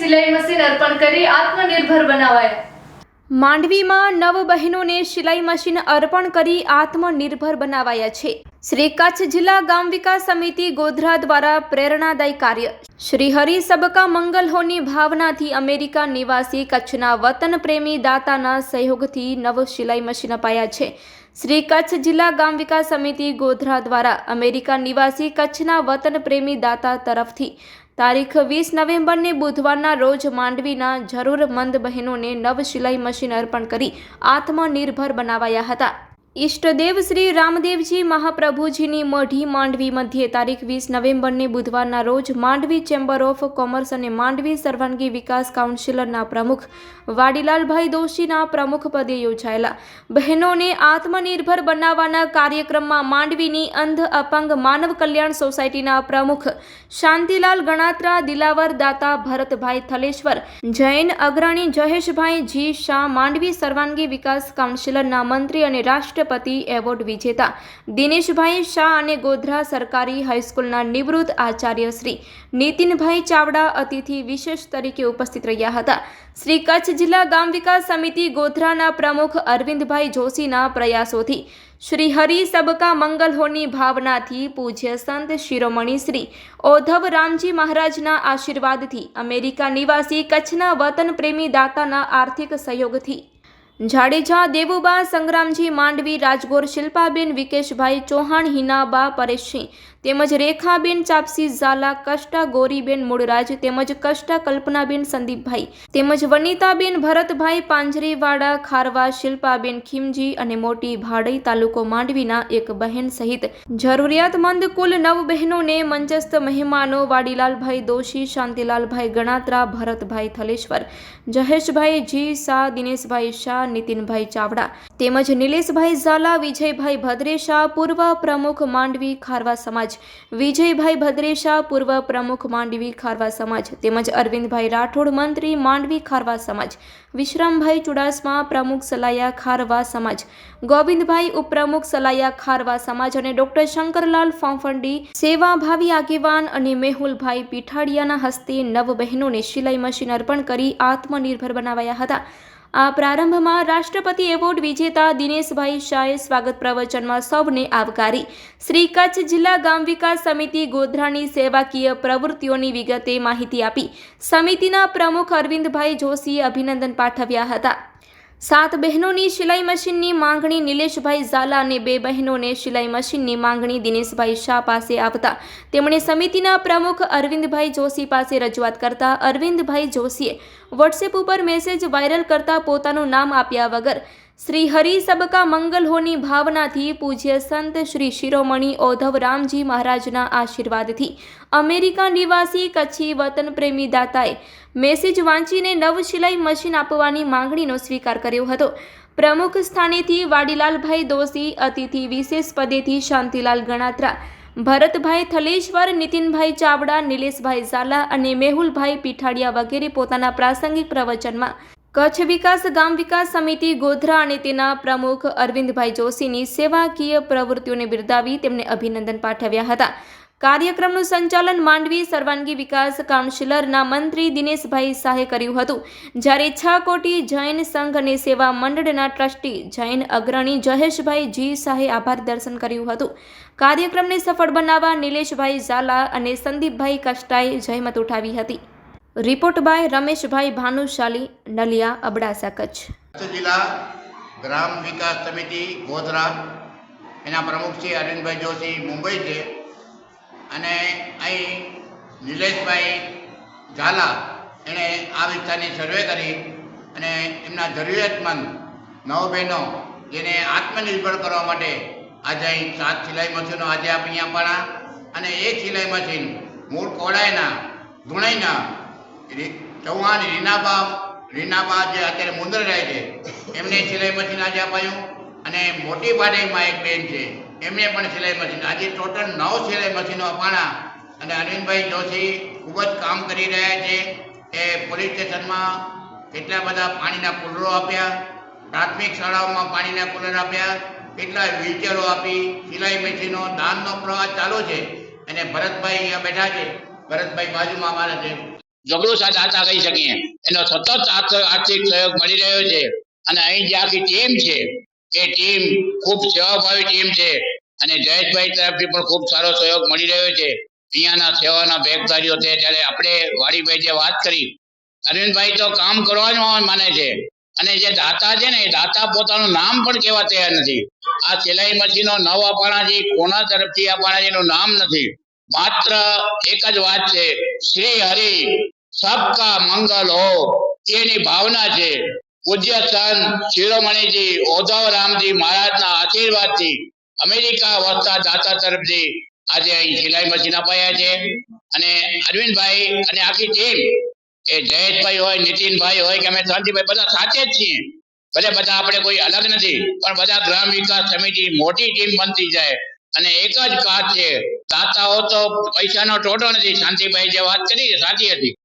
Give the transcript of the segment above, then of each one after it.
સિલાઈ મશીન અર્પણ કરી આત્મનિર્ભર બનાવાયા। માંડવીમાં 9 બહેનોને સિલાઈ મશીન અર્પણ કરી આત્મનિર્ભર બનાવાયા છે। શ્રી કચ્છ જિલ્લા ગામ વિકાસ સમિતિ ગોધરા દ્વારા પ્રેરણાદાયી કાર્ય। શ્રી હરિ સબકા મંગલ હોની ભાવનાથી અમેરિકા નિવાસી કચ્છના વતન પ્રેમી દાતાના સહયોગથી 9 સિલાઈ મશીન અપાયા છે। શ્રી કચ્છ જિલ્લા ગામ વિકાસ સમિતિ ગોધરા દ્વારા અમેરિકા નિવાસી કચ્છના વતન પ્રેમી દાતા તરફથી તારીખ 20 નવેમ્બરને બુધવારના રોજ માંડવીના જરૂરમંદ બહેનોને 9 સિલાઈ મશીન અર્પણ કરી આત્મનિર્ભર બનાવાયા હતા। ઈષ્ટદેવ શ્રી રામદેવજી મહાપ્રભુજીની મઢી માંડવી મધ્યે તારીખ 20 નવેમ્બરને બુધવારના રોજ માંડવી ચેમ્બર ઓફ કોમર્સ અને માંડવી સર્વાંગી વિકાસ કાઉન્સિલરના પ્રમુખ વાડીલાલભાઈ દોશીના પ્રમુખ પદે યોજાયેલા બહેનોને આત્મનિર્ભર બનાવવાના કાર્યક્રમમાં માંડવીની અંધ અપંગ માનવ કલ્યાણ સોસાયટીના પ્રમુખ શાંતિલાલ ગણાત્રા, દિલાવર દાતા ભરતભાઈ થલેશ્વર, જૈન અગ્રણી જયેશભાઈ જી શાહ, માંડવી સર્વાંગી વિકાસ કાઉન્સિલરના મંત્રી અને રાષ્ટ્રપતિ એવોર્ડ વિજેતા દિનેશભાઈ શાહ અને ગોધરા સરકારી હાઈસ્કૂલના નિવૃત્ત આચાર્ય શ્રી નીતિનભાઈ ચાવડા અતિથિ વિશેષ તરીકે ઉપસ્થિત રહ્યા હતા। શ્રી કચ્છ જિલ્લા ગામ વિકાસ સમિતિ ગોધરાના પ્રમુખ અરવિંદભાઈ જોશીના પ્રયાસોથી શ્રી હરિ સબકા મંગલ હોની ભાવનાથી પૂજ્ય સંત શિરોમણી શ્રી ઓધવ રામજી મહારાજના આશીર્વાદથી અમેરિકા નિવાસી કચ્છના વતન પ્રેમી દાતાના આર્થિક સહયોગથી જાડેજા દેવુબા સંગ્રામજી માંડવી, રાજગોર શિલ્પાબેન વિકેશભાઈ ચૌહાણ, હિનાબા પરેશસિંહ તેમજ રેખાબેન ચાપસી ઝાલા, કષ્ટા ગોરીબેન મૂળરાજ તેમજ કષ્ટા કલ્પનાબેન સંદીપભાઈ તેમજ વનિતાબેન ભરતભાઈ પાંજરીવાડા, ખારવા શિલ્પાબેન ખીમજી અને મોટી ભાડઈ તાલુકો માંડવીના એક બહેન સહિત જરૂરિયાતમંદ કુલ 9 બહેનોને મંચસ્થ મહેમાનો વાડીલાલભાઈ દોશી, શાંતિલાલભાઈ ગણાત્રા, ભરતભાઈ થલેશ્વર, જયેશભાઈ જી શાહ, દિનેશભાઈ શાહ, નીતિનભાઈ ચાવડા તેમજ નિલેશભાઈ ઝાલા, વિજયભાઈ ભદ્રેશા પૂર્વ પ્રમુખ માંડવી ખારવા સમાજ, વિજયભાઈ ભદ્રેશા પૂર્વ પ્રમુખ માંડવી ખારવા સમાજ તેમજ અરવિંદભાઈ રાઠોડ મંત્રી માંડવી ખારવા સમાજ, વિશ્રામભાઈ ચુડાસમા પ્રમુખ સલાયા ખારવા સમાજ, ગોવિંદભાઈ ઉપપ્રમુખ સલાયા ખારવા સમાજ અને ડોક્ટર શંકરલાલ ફોંફંડી સેવાભાવી આગેવાન અને મેહુલભાઈ પીઠાડિયાના હસ્તે 9 બહેનોને સિલાઈ મશીન અર્પણ કરી આત્મનિર્ભર બનાવાયા હતા। આ પ્રારંભમાં રાષ્ટ્રપતિ એવોર્ડ વિજેતા દિનેશભાઈ શાહે સ્વાગત પ્રવચનમાં સૌને આવકારી શ્રી કચ્છ જિલ્લા ગામ વિકાસ સમિતિ ગોધરાની સેવાકીય પ્રવૃત્તિઓની વિગતે માહિતી આપી સમિતિના પ્રમુખ અરવિંદભાઈ જોશીએ અભિનંદન પાઠવ્યા હતા। 7 બહેનોની સિલાઈ મશીનની માંગણી નિલેશભાઈ ઝાલા અને 2 બહેનોને સિલાઈ મશીનની માંગણી દિનેશભાઈ શાહ પાસે આવતા તેમણે સમિતિના પ્રમુખ અરવિંદભાઈ જોશી પાસે રજૂઆત કરતા અરવિંદભાઈ જોશીએ વોટ્સએપ ઉપર મેસેજ વાયરલ કરતા પોતાનું નામ આપ્યા વગર શ્રી હરિ સબકા મંગલ હોની ભાવનાથી પૂજ્ય સંત શ્રી શિરોમણી ઓધવ રામજી મહારાજના આશીર્વાદથી અમેરિકા નિવાસી કચ્છી વતન પ્રેમી દાતાએ મેસેજ વાંચીને 9 સિલાઈ મશીન આપવાની માંગણીનો સ્વીકાર કર્યો હતો। પ્રમુખ સ્થાનેથી વાડીલાલભાઈ દોશી, અતિથિ વિશેષ પદેથી શાંતિલાલ ગણાત્રા, ભરતભાઈ થલેશ્વર, નીતિનભાઈ ચાવડા, નિલેશભાઈ ઝાલા અને મેહુલભાઈ પીઠાડિયા વગેરે પોતાના પ્રાસંગિક પ્રવચનમાં કચ્છ વિકાસ ગામ વિકાસ સમિતિ ગોધરા અને તેના પ્રમુખ અરવિંદભાઈ જોશીની સેવાકીય પ્રવૃત્તિઓને બિરદાવી તેમને અભિનંદન પાઠવ્યા હતા। કાર્યક્રમનું સંચાલન માંડવી સર્વાંગી વિકાસ કાઉન્સિલરના મંત્રી દિનેશભાઈ શાહે કર્યું હતું, જ્યારે 6 કોટી જૈન સંઘ અને સેવા મંડળના ટ્રસ્ટી જૈન અગ્રણી જયેશભાઈ જી શાહે આભાર દર્શન કર્યું હતું। કાર્યક્રમને સફળ બનાવવા નિલેશભાઈ ઝાલા અને સંદીપભાઈ કષ્ટાએ જહેમત ઉઠાવી હતી। Report by Rameshbhai Bhanushali, Naliya, Abdasa, Kutch. કચ્છ જિલ્લા ગ્રામ વિકાસ સમિતિ ગોધરા એના પ્રમુખ છે અરવિંદભાઈ જોશી મુંબઈ છે અને અહીં નિલેશભાઈ ઝાલા એણે આ વિસ્તારની સર્વે કરી અને એમના જરૂરિયાતમંદ 9 બહેનો જેને આત્મનિર્ભર કરવા માટે આજે અહીં 7 સિલાઈ મશીનો આજે આપણી આપવાના અને એક સિલાઈ મશીન મૂળ કોડાઈના ધુણાઈના ચૌહાણ રીનાબા જે અત્યારે મુંદર રહે છે એમને સિલાઈ મશીન આજે અપાયું અને મોટી ભાડેમાં એક બેન છે એમને પણ સિલાઈ મશીન આજે ટોટલ 9 સિલાઈ મશીનો અપાણા અને અરવિંદભાઈ જોશી ખૂબ જ કામ કરી રહ્યા છે। એ પોલીસ સ્ટેશનમાં કેટલા બધા પાણીના કુલરો આપ્યા, પ્રાથમિક શાળાઓમાં પાણીના કુલર આપ્યા, કેટલા વ્હીલચેરો આપી, સિલાઈ મશીનો દાનનો પ્રવાહ ચાલુ છે અને ભરતભાઈ અહીંયા બેઠા છે, ભરતભાઈ બાજુમાં અમારા છે। જગડુસા દાતા કહી શકીએ. એનો સતત આર્થિક સહયોગ મળી રહ્યો છે. અને અહીં જે આખી ટીમ છે એ ટીમ ખૂબ સેવાભાવી ટીમ છે. અને જયેશભાઈ તરફથી પણ ખૂબ સારો સહયોગ મળી રહ્યો છે. અહીંયાના સેવાના બેગધારીઓ છે. ત્યારે આપણે વાડીભાઈ જે વાત કરી, અરવિંદભાઈ તો કામ કરવાનું માને છે. અને જે દાતા છે ને, એ દાતા પોતાનું નામ પણ કહેવા તૈયાર નથી. આ સિલાઈ મશીનો નવ અપાણાજી કોના તરફથી અપાણાજીનું નામ નથી. માત્ર એક જ વાત છે, શ્રી હરિ સબકા મંગલ હો, એની ભાવના છે. પૂજ્ય સંત શિરોમણીજી ઓધવરામજી મહારાજના આશીર્વાદથી અમેરિકા વસતા દાતા તરફથી આજે અહીં સિલાઈ મશીન અપાયા છે. અને અરવિંદભાઈ અને આખી ટીમ, એ જયેશભાઈ હોય, નીતિનભાઈ હોય કે અમે શાંતિભાઈ, બધા સાથે જ છીએ. ભલે બધા આપણે કોઈ અલગ નથી, પણ બધા ગ્રામ વિકાસ સમિતિ મોટી ટીમ બનતી જાય. અને એક જ વાત છે, દાતાઓ તો પૈસાનો ટોટો નથી. શાંતિભાઈ જે વાત કરી એ સાચી હતી.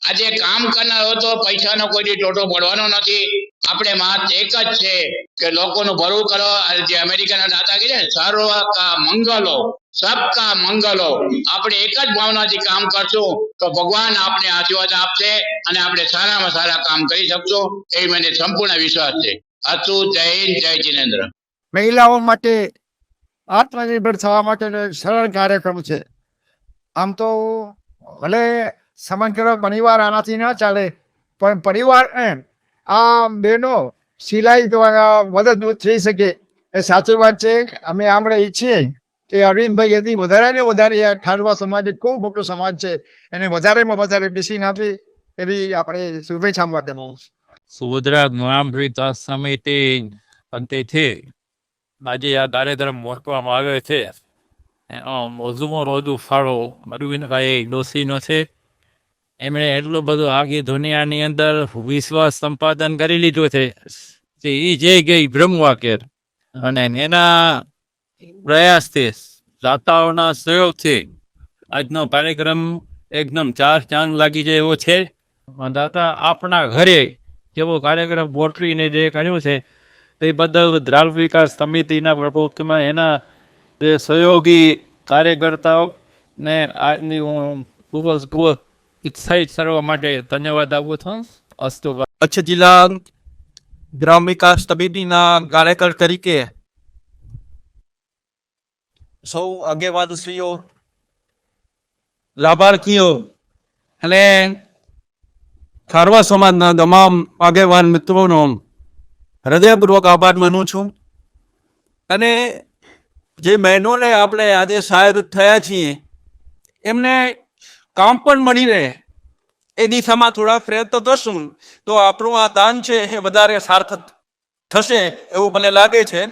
આજે કામ કરનાર તો પૈસાનો કોઈ ટોટો પડવાનો નથી. આપણે માત્ર એક જ છે કે લોકોનું ભલું કરો. જે અમેરિકાના દાતા કહે છે, સર્વ કા મંગલો સબકા મંગલો, આપણે એક જ ભાવનાથી કામ કરશું તો ભગવાન આપણે આશીર્વાદ આપશે અને આપણે સારામાં સારા કામ કરી શકશું. એ મને સંપૂર્ણ વિશ્વાસ છે. અતુ જય હિન્દ, જય જિનેન્દ્ર. મહિલાઓ માટે આત્મનિર્ભર થવા માટેનો એક સરળ કાર્યક્રમ છે. આમ તો ભલે સમગ્ર પરિવાર આનાથી ના ચાલે, પણ પરિવાર આ બહેનો સિલાઈ દ્વારા મદદરૂપ થઈ શકે એ સાચી વાત છે. અમે આપણે ઈચ્છીએ કે અરવિંદભાઈ એથી વધારે ને વધારે આ ઠારવા સમાજ એક ખૂબ મોટો સમાજ છે, એને વધારેમાં વધારે બેસીને આપી એવી આપણે શુભેચ્છા માટે સુભદ્રા ગ્રામ વિકાસ સમિતિ અંતેથી આજે આ કાર્યક્રમ મૂકવામાં આવ્યો છે. વધુમાં વધુ ફાળો અરવિંદભાઈ ડોશીનો છે. એમણે એટલું બધું આખી દુનિયાની અંદર વિશ્વાસ સંપાદન કરી લીધું છે કે એ જે ગઈ બ્રહ્મવાક્ય, અને એના પ્રયાસથી દાતાઓના સહયોગથી આજનો કાર્યક્રમ એકદમ ચાર ચાંદ લાગી જાય એવો છે. દાતા આપણા ઘરે જેવો કાર્યક્રમ ગોઠવીને જે કર્યું છે તે બદલ ગ્રામ વિકાસ સમિતિના પ્રવૃત્તિમાં એના જે સહયોગી કાર્યકર્તાઓ ને આજની હું ખૂબ ઉત્સાહિત કરવા માટે ધન્યવાદ આપું છું. અસ્તુ. કચ્છ જિલ્લા ગ્રામ વિકાસ સમિતિના કાર્યકર તરીકે સૌ આગેવાનશ્રીઓ, લાભાર્થીઓ અને ખારવા સમાજના તમામ આગેવાન મિત્રોનો હૃદયપૂર્વક આભાર માનું છું. અને જે બહેનોને આપણે આજે સહાયક થયા છીએ એમને કામ પણ મળી રહે એ દિશામાં થોડા પ્રયત્નો કરશું તો આપણું આ દાન છે એ વધારે સાર્થક થશે એવું મને લાગે છે.